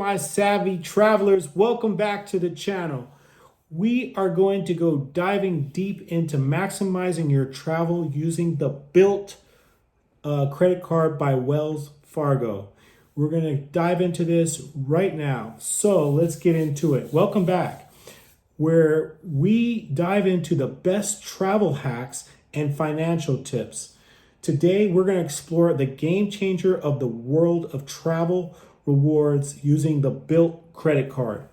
my savvy travelers. Welcome back to the channel. We are going to go diving deep into maximizing your travel using the BILT credit card by Wells Fargo. We're going to dive into this right now. So let's get into it. Welcome back, where we dive into the best travel hacks and financial tips. Today, we're going to explore the game changer of the world of travel rewards using the BILT credit card.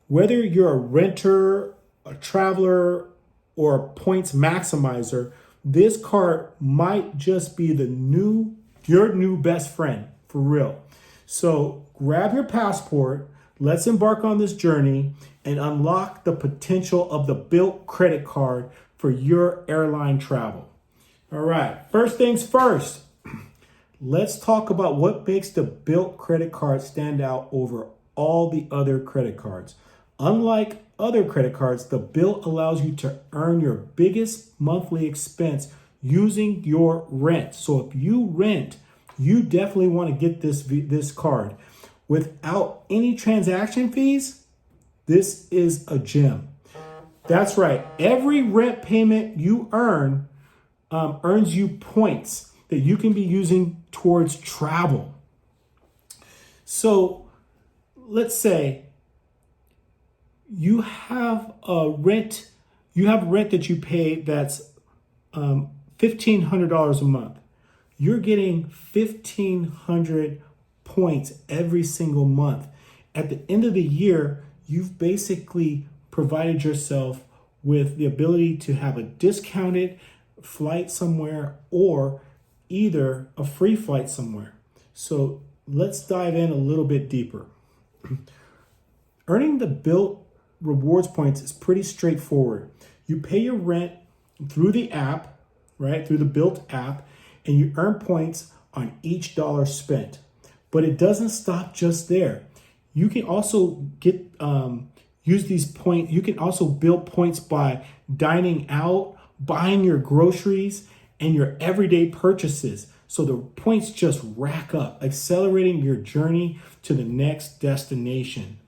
Whether you're a renter, a traveler, or a points maximizer, this card might just be your new best friend, for real. So grab your passport, let's embark on this journey and unlock the potential of the BILT credit card for your airline travel. All right, first things first, let's talk about what makes the BILT credit card stand out over all the other credit cards. Unlike other credit cards, the BILT allows you to earn your biggest monthly expense using your rent. So if you rent, you definitely want to get this card. Without any transaction fees, this is a gem. That's right, every rent payment you earns you points that you can be using towards travel. So let's say you have rent that you pay that's $1,500 a month. You're getting 1,500 points every single month. At the end of the year, you've basically provided yourself with the ability to have a discounted flight somewhere or either a free flight somewhere. So let's dive in a little bit deeper. Earning the BILT rewards points is pretty straightforward. You pay your rent through the app, right? Through the BILT app, and you earn points on each dollar spent. But it doesn't stop just there. You can also use these points. You can also build points by dining out, buying your groceries, and your everyday purchases. So the points just rack up, accelerating your journey to the next destination.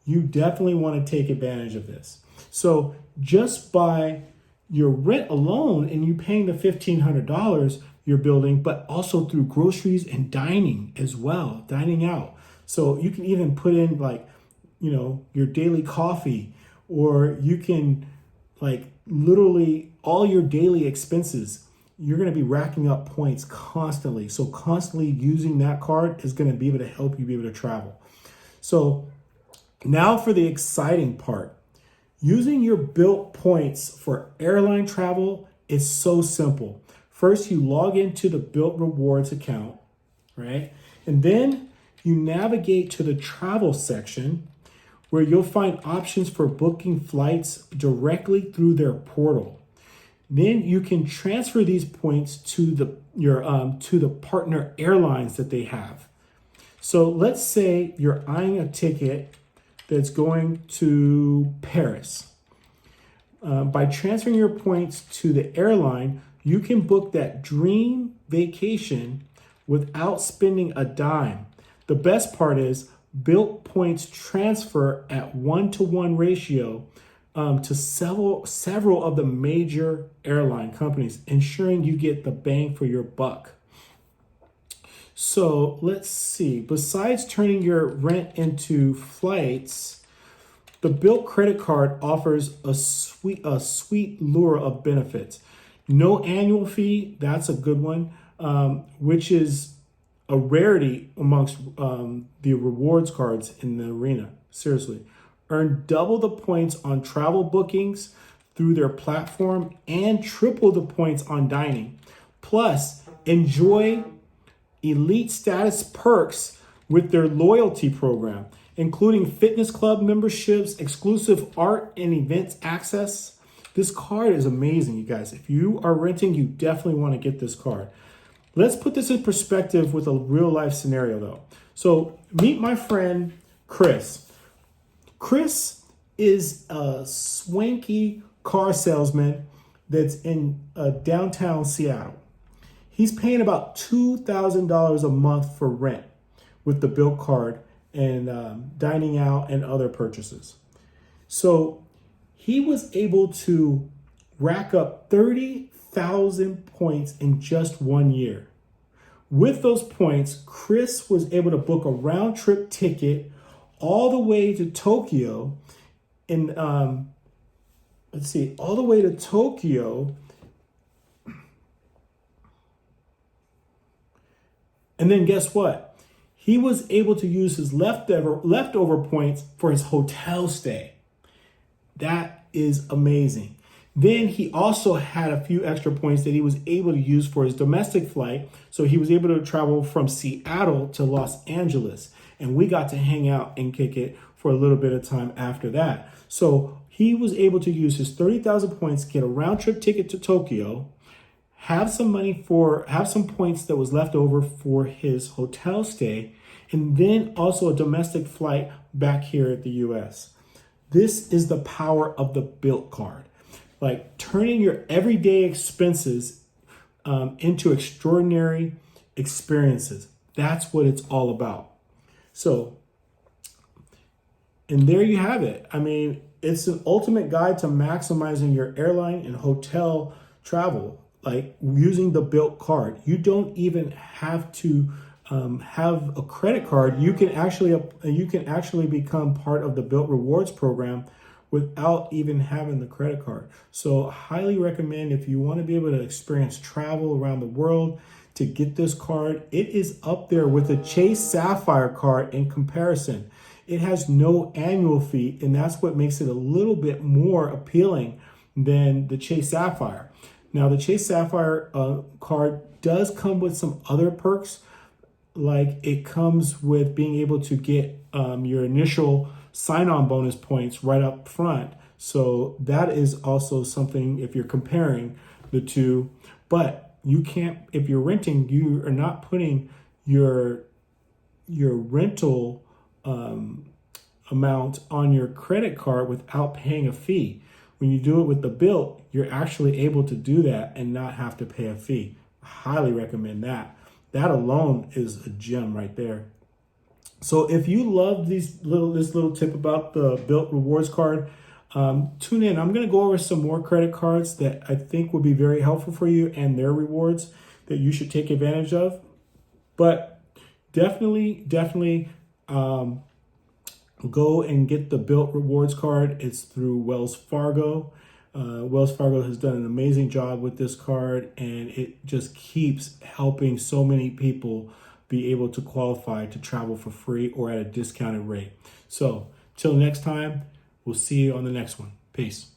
You definitely want to take advantage of this. So just by your rent alone and you paying the $1,500 you're building, but also through groceries and dining as well, dining out. So you can even put in your daily coffee, or you can literally all your daily expenses. You're going to be racking up points constantly. So constantly using that card is going to be able to help you be able to travel. So now for the exciting part. Using your BILT points for airline travel is so simple. First, you log into the BILT rewards account, right? And then you navigate to the travel section where you'll find options for booking flights directly through their portal. Then you can transfer these points to the partner airlines that they have. So let's say you're eyeing a ticket that's going to Paris. By transferring your points to the airline, you can book that dream vacation without spending a dime. The best part is BILT points transfer at 1-to-1 ratio to several of the major airline companies, ensuring you get the bang for your buck. So let's see. Besides turning your rent into flights, the BILT credit card offers a sweet lure of benefits. No annual fee, that's a good one, which is a rarity amongst the rewards cards in the arena. Seriously. Earn double the points on travel bookings through their platform and triple the points on dining. Plus, enjoy elite status perks with their loyalty program, including fitness club memberships, exclusive art and events access. This card is amazing, you guys. If you are renting, you definitely want to get this card. Let's put this in perspective with a real life scenario though. So meet my friend, Chris. Chris is a swanky car salesman that's in downtown Seattle. He's paying about $2,000 a month for rent with the BILT card and dining out and other purchases. So he was able to rack up 30,000 points in just 1 year. With those points, Chris was able to book a round trip ticket all the way to Tokyo in, all the way to Tokyo. And then guess what? He was able to use his leftover points for his hotel stay. That is amazing. Then he also had a few extra points that he was able to use for his domestic flight. So he was able to travel from Seattle to Los Angeles. And we got to hang out and kick it for a little bit of time after that. So he was able to use his 30,000 points, get a round trip ticket to Tokyo, have some points that was left over for his hotel stay, and then also a domestic flight back here at the US. This is the power of the BILT card. Like turning your everyday expenses into extraordinary experiences. That's what it's all about. So, and there you have it. I mean, it's an ultimate guide to maximizing your airline and hotel travel, like using the BILT card. You don't even have to have a credit card. You can actually become part of the BILT Rewards program without even having the credit card. So highly recommend, if you want to be able to experience travel around the world, to get this card. It is up there with the Chase Sapphire card in comparison. It has no annual fee, and that's what makes it a little bit more appealing than the Chase Sapphire. Now, the Chase Sapphire card does come with some other perks, like it comes with being able to get your initial sign-on bonus points right up front. So that is also something if you're comparing the two. But you can't, if you're renting, you are not putting your rental amount on your credit card without paying a fee. When you do it with the BILT, you're actually able to do that and not have to pay a fee. I highly recommend that. That alone is a gem right there. So if you love this little tip about the BILT Rewards card, tune in. I'm going to go over some more credit cards that I think will be very helpful for you and their rewards that you should take advantage of. But definitely go and get the BILT Rewards card. It's through Wells Fargo. Wells Fargo has done an amazing job with this card, and it just keeps helping so many people be able to qualify to travel for free or at a discounted rate. So till next time, we'll see you on the next one. Peace.